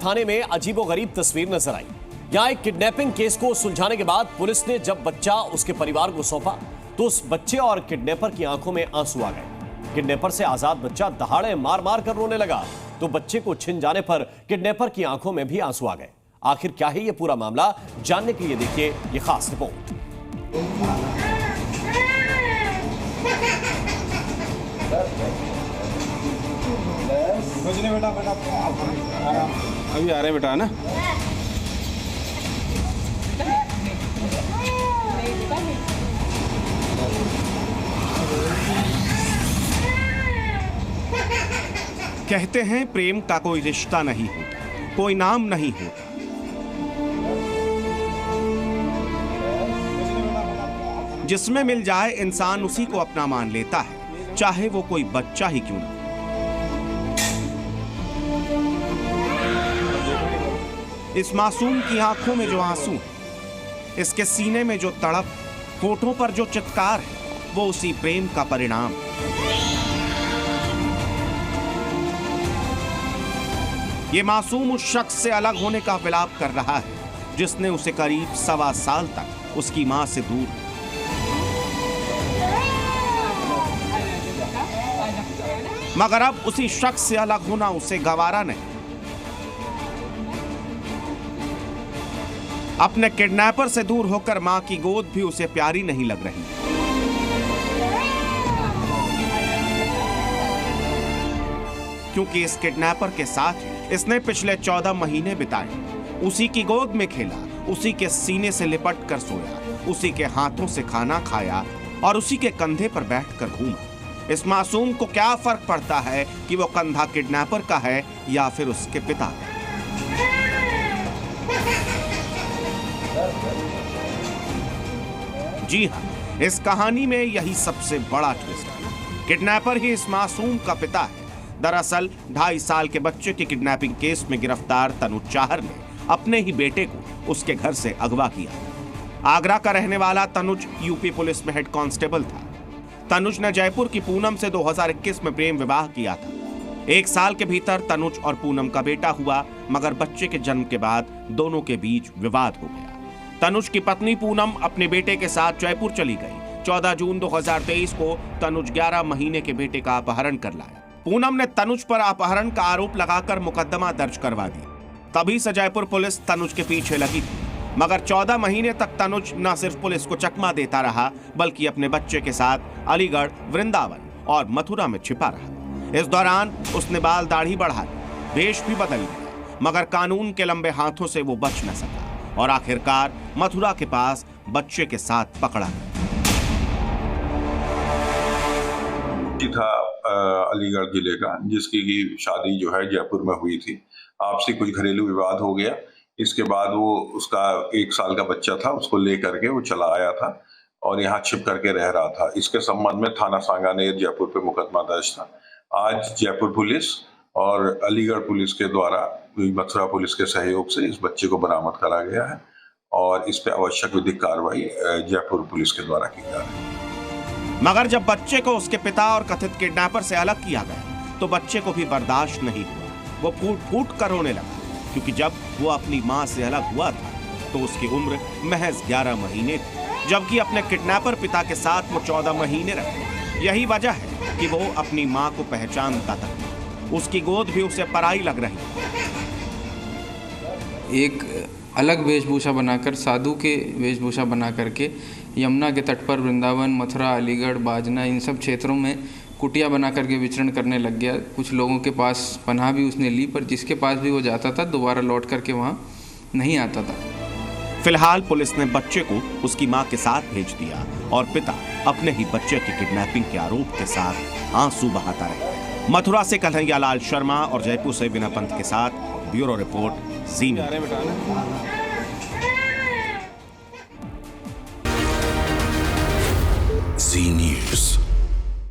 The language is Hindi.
थाने में अजीबोगरीब तस्वीर नजर आई। यहाँ एक किडनैपिंग केस को सुलझाने के बाद पुलिस ने जब बच्चा उसके परिवार को सौंपा तो उस बच्चे और किडनैपर की आंखों में आंसू आ गए। किडनैपर से आजाद बच्चा दहाड़े मार मार कर रोने लगा तो बच्चे को छिन जाने पर किडनैपर की आंखों में भी आंसू आ गए। आखिर क्या है ये पूरा मामला, जानने के लिए देखिए ये खास रिपोर्ट। अभी आ रहे बेटा ना। कहते हैं प्रेम का कोई रिश्ता नहीं होता, कोई नाम नहीं होता। जिसमें मिल जाए इंसान उसी को अपना मान लेता है, चाहे वो कोई बच्चा ही क्यों ना। इस मासूम की आंखों में जो आंसू है, इसके सीने में जो तड़प, होठों पर जो चित्कार है, वो उसी प्रेम का परिणाम। ये मासूम उस शख्स से अलग होने का विलाप कर रहा है जिसने उसे करीब 1.25 साल तक उसकी मां से दूर। मगर अब उसी शख्स से अलग होना उसे गवारा नहीं। अपने किडनैपर से दूर होकर मां की गोद भी उसे प्यारी नहीं लग रही। क्योंकि इस किडनैपर के साथ इसने पिछले 14 महीने बिताए। उसी की गोद में खेला, उसी के सीने से लिपट कर सोया, उसी के हाथों से खाना खाया और उसी के कंधे पर बैठकर घूमा। इस मासूम को क्या फर्क पड़ता है कि वो कंधा किडनैपर का है या फिर उसके पिता का। जी हां, इस कहानी में यही सबसे बड़ा ट्विस्ट है। किडनैपर ही इस मासूम का पिता है। दरअसल 2.5 साल के बच्चे की किडनैपिंग केस में गिरफ्तार तनुज चाहर ने अपने ही बेटे को उसके घर से अगवा किया। आगरा का रहने वाला तनुज यूपी पुलिस में हेड कांस्टेबल था। तनुज ने जयपुर की पूनम से 2021 में प्रेम विवाह किया था। 1 साल के भीतर तनुज और पूनम का बेटा हुआ, मगर बच्चे के जन्म के बाद दोनों के बीच विवाद हो गया। तनुज की पत्नी पूनम अपने बेटे के साथ जयपुर चली गई। 14 जून 2023 को तनुज 11 महीने के बेटे का अपहरण कर लाया। पूनम ने तनुज पर अपहरण का आरोप लगाकर मुकदमा दर्ज करवा दिया। तभी से जयपुर पुलिस तनुज के पीछे लगी थी। मगर 14 महीने तक तनुज न सिर्फ पुलिस को चकमा देता रहा, बल्कि अपने बच्चे के साथ अलीगढ़, वृंदावन और मथुरा में छिपा रहा। इस दौरान उसने बाल दाढ़ी बढ़ा ली, वेश भी बदल लिया, मगर कानून के लंबे हाथों से वो बच न सका और आखिरकार मथुरा के पास बच्चे के साथ पकड़ा गया। था अलीगढ़ जिले का, जिसकी की शादी जो है जयपुर में हुई थी। आपसी कुछ घरेलू विवाद हो गया। इसके बाद वो उसका 1 साल का बच्चा था, उसको लेकर के वो चला आया था और यहाँ छिप करके रह रहा था। इसके संबंध में थाना सांगानेर जयपुर पे मुकदमा दर्ज था। आज जयपुर पुलिस और अलीगढ़ पुलिस के द्वारा मथुरा पुलिस के सहयोग से इस बच्चे को बरामद करा गया है और इस पे आवश्यक विधिक कार्रवाई जयपुर पुलिस के द्वारा की जा रही है। मगर जब बच्चे को उसके पिता और कथित किडनैपर से अलग किया गया तो बच्चे को भी बर्दाश्त नहीं हुआ। वो फूट फूट कर रोने लगा, क्योंकि जब वो अपनी मां से अलग हुआ था तो उसकी उम्र महज 11 महीने थी, जबकि अपने किडनैपर पिता के साथ वो 14 महीने रहे। यही वजह है कि वो अपनी मां को पहचानता था। उसकी गोद भी उसे पराई लग रही। एक अलग वेशभूषा बनाकर, साधु के वेशभूषा बना करके यमुना के तट पर वृंदावन, मथुरा, अलीगढ़, बाजना, इन सब क्षेत्रों में कुटिया बना करके विचरण करने लग गया। कुछ लोगों के पास पनाह भी उसने ली, पर जिसके पास भी वो जाता था दोबारा लौट करके वहाँ नहीं आता था। फिलहाल पुलिस ने बच्चे को उसकी मां के साथ भेज दिया और पिता अपने ही बच्चे की किडनैपिंग के आरोप के साथ आंसू बहाता रहा। मथुरा से कन्हैया लाल शर्मा और जयपुर से विनय पंत के साथ ब्यूरो रिपोर्ट, जी न्यूज़। जी